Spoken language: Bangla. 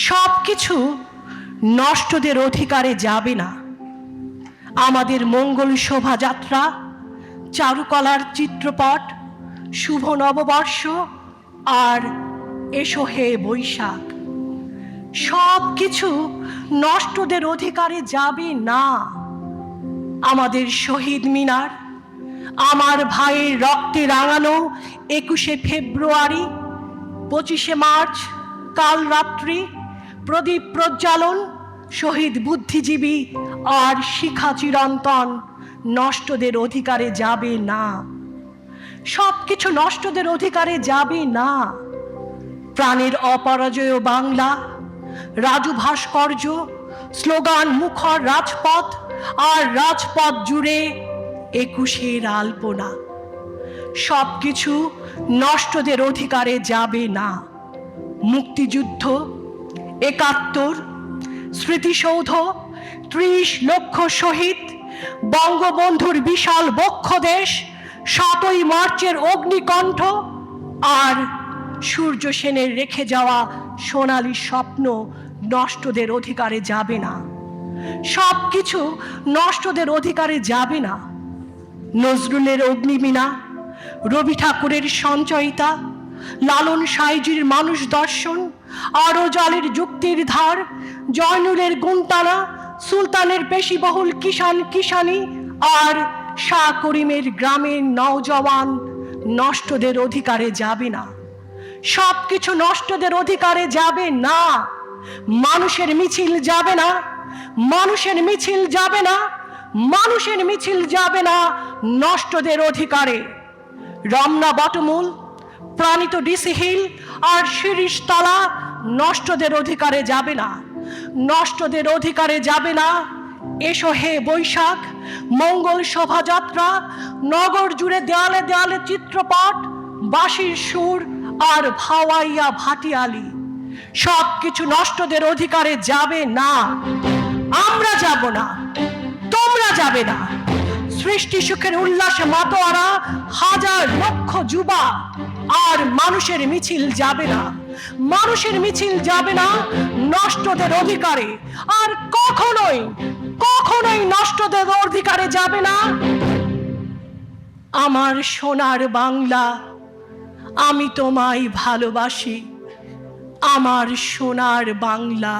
সব কিছু নষ্টদের অধিকারে যাবে না। আমাদের মঙ্গল শোভাযাত্রা, চারুকলার চিত্রপট, শুভ নববর্ষ আর এসো হে বৈশাখ, সব কিছু নষ্টদের অধিকারে যাবে না। আমাদের শহীদ মিনার, আমার ভাইয়ের রক্তে রাঙানো 21শে ফেব্রুয়ারি, 25শে মার্চ, কাল রাত্রি প্রদীপ প্রজ্বালন, শহীদ বুদ্ধিজীবী আর শিখা চিরন্তন নষ্টদের অধিকারে যাবে না। সব কিছু নষ্টদের অধিকারে যাবে না। প্রাণের অপরাজয় বাংলা, রাজু ভাস্কর্য, স্লোগান মুখর রাজপথ আর রাজপথ জুড়ে 21শে আলপনা, সব কিছু নষ্টদের অধিকারে যাবে না। মুক্তিযুদ্ধ, 71, স্মৃতিসৌধ, 30 লক্ষ শহীদ, বঙ্গবন্ধুর বিশাল বক্ষ দেশ, 7ই মার্চের অগ্নিকণ্ঠ আর সূর্য সেনের রেখে যাওয়া সোনালী স্বপ্ন নষ্টদের অধিকারে যাবে না। সব কিছু নষ্টদের অধিকারে যাবে না। নজরুলের অগ্নিবীণা, রবি ঠাকুরের সঞ্চয়িতা, লালন সাইজির মানুষ দর্শন, আরো জালের যুক্তির ধার, জয়নুলের গুনতানা, সুলতানের পেশিবহুল কিষান কিষানি আর শাহ করিমের গ্রামের নওজওয়ান নষ্টদের অধিকারে যাবে না। সব কিছু নষ্টদের অধিকারে যাবে না। মানুষের মিছিল যাবে না, মানুষের মিছিল যাবে না, মানুষের মিছিল যাবে না নষ্টদের অধিকারে। রমনা বটমূল, প্রাণিত ডিসি হিল আর শিরিষতলা নষ্টদের অধিকারে যাবে না। নষ্টদের অধিকারে যাবে না এসো হে বৈশাখ, মঙ্গল শোভাযাত্রা, নগর জুড়ে দেয়ালে দেয়ালে চিত্রপট, বাঁশির সুর আর ভাওয়াইয়া ভাটিয়ালি, সব কিছু নষ্টদের অধিকারে যাবে না। আমরা যাব না, তোমরা যাবে না। সৃষ্টি সুখের উল্লাসে মাতোয়ারা হাজার লক্ষ যুবা আর মানুষের মিছিল যাবে না। মানুষের মিছিল যাবে না নষ্টদের অধিকারে, আর কখনোই কখনোই নষ্টদের অধিকারে যাবে না। আমার সোনার বাংলা, আমি তোমায় ভালোবাসি, আমার সোনার বাংলা।